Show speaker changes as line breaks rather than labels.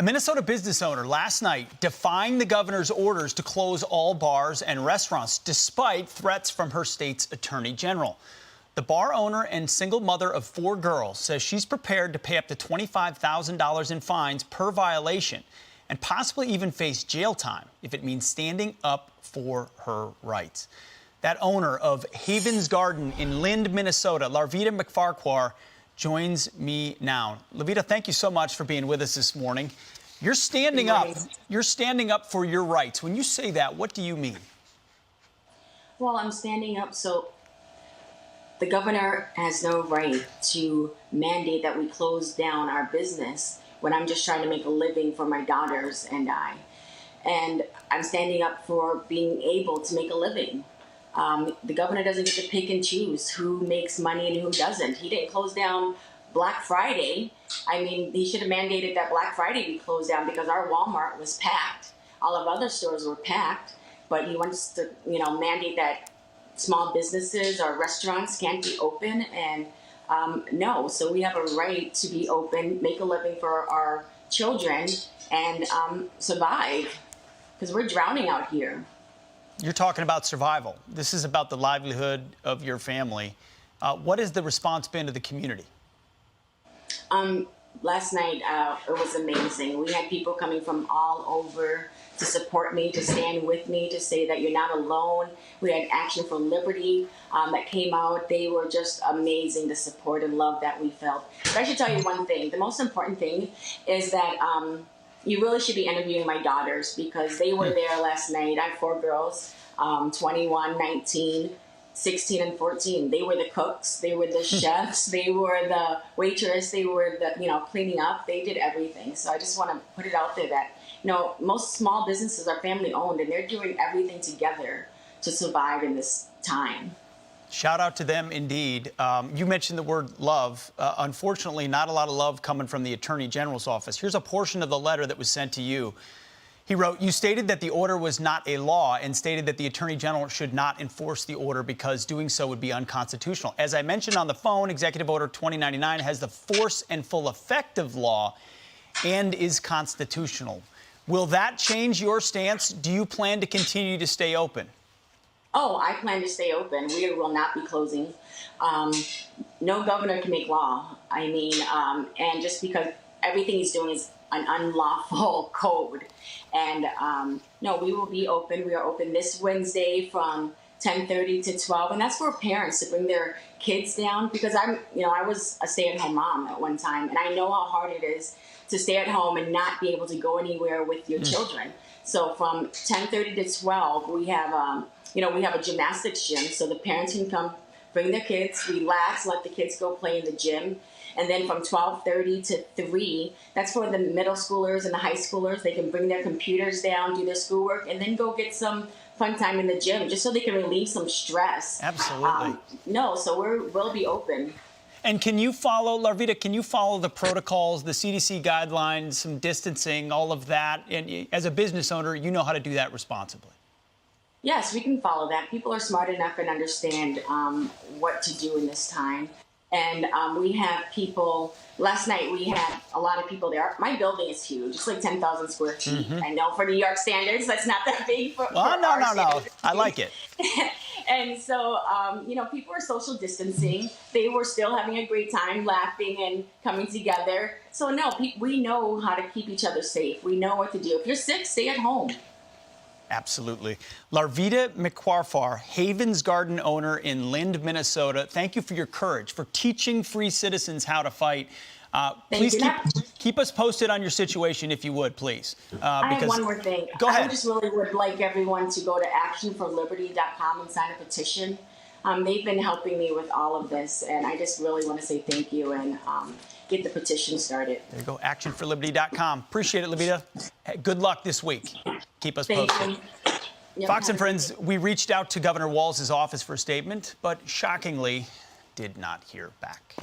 A Minnesota business owner last night defying the governor's orders to close all bars and restaurants despite threats from her state's attorney general. The bar owner and single mother of 4 girls says she's prepared to pay up to $25,000 in fines per violation and possibly even face jail time if it means standing up for her rights. That owner of Haven's Garden in Lind, Minnesota, Larvita McFarquhar, joins me now. Larvita, thank you so much for being with us this morning. You're standing up. You're standing up for your rights. When you say that, what do you mean?
Well, I'm standing up so the governor has no right to mandate that we close down our business when I'm just trying to make a living for my daughters and I. And I'm standing up for being able to make a living. The governor doesn't get to pick and choose who makes money and who doesn't. He didn't close down Black Friday. I mean, he should have mandated that Black Friday be closed down because our Walmart was packed. All of other stores were packed. But he wants to, mandate that small businesses or restaurants can't be open. And no, so we have a right to be open, make a living for our children, and survive because we're drowning out here.
You're talking about survival. This is about the livelihood of your family. What has the response been to the community?
Last night, it was amazing. We had people coming from all over to support me, to stand with me, to say that you're not alone. We had Action for Liberty that came out. They were just amazing, the support and love that we felt. But I should tell you one thing. The most important thing is that you really should be interviewing my daughters because they were there last night. I have 4 girls, 21, 19, 16, and 14. They were the cooks. They were the chefs. They were the waitress. They were the, cleaning up. They did everything. So I just want to put it out there that, most small businesses are family owned and they're doing everything together to survive in this time.
Shout out to them indeed. You mentioned the word love. Unfortunately, not a lot of love coming from the Attorney General's office. Here's a portion of the letter that was sent to you. He wrote, "You stated that the order was not a law and stated that the Attorney General should not enforce the order because doing so would be unconstitutional. As I mentioned on the phone, Executive Order 2099 has the force and full effect of law and is constitutional. Will that change your stance? Do you plan to continue to stay open?"
Oh, I plan to stay open. We will not be closing. No governor can make law. I mean, and just because everything he's doing is an unlawful code. And no, we will be open. We are open this Wednesday from 10:30 to 12. And that's for parents to bring their kids down because I was a stay-at-home mom at one time. And I know how hard it is to stay at home and not be able to go anywhere with your children. So from 10:30 to 12, we have we have a gymnastics gym so the parents can come, bring their kids, relax, let the kids go play in the gym. And then from 12:30 to 3, that's for the middle schoolers and the high schoolers. They can bring their computers down, do their schoolwork, and then go get some fun time in the gym just so they can relieve some stress.
Absolutely.
No, so we'll be open.
And can you follow, Larvita, can you follow the protocols, the CDC guidelines, some distancing, all of that? And as a business owner, you know how to do that responsibly.
Yes, we can follow that. People are smart enough and understand what to do in this time. And we have people, last night we had a lot of people there. My building is huge. It's like 10,000 square feet. I know for New York standards, that's not that big for
no. I like it.
And so, people are social distancing. They were still having a great time, laughing and coming together. So, no, we know how to keep each other safe. We know what to do. If you're sick, stay at home.
Absolutely. Larvita McFarquhar, Haven's Garden owner in Lind, Minnesota. Thank you for your courage, for teaching free citizens how to fight. Please keep us posted on your situation, if you would, please.
I have one more thing.
Go ahead.
I just really would like everyone to go to actionforliberty.com and sign a petition. They've been helping me with all of this, and I just really want to say thank you and get the petition started.
There you go, actionforliberty.com. Appreciate it, Larvita. Hey, good luck this week. Keep us posted. Fox and Friends, we reached out to Governor Walz's office for a statement, but shockingly did not hear back.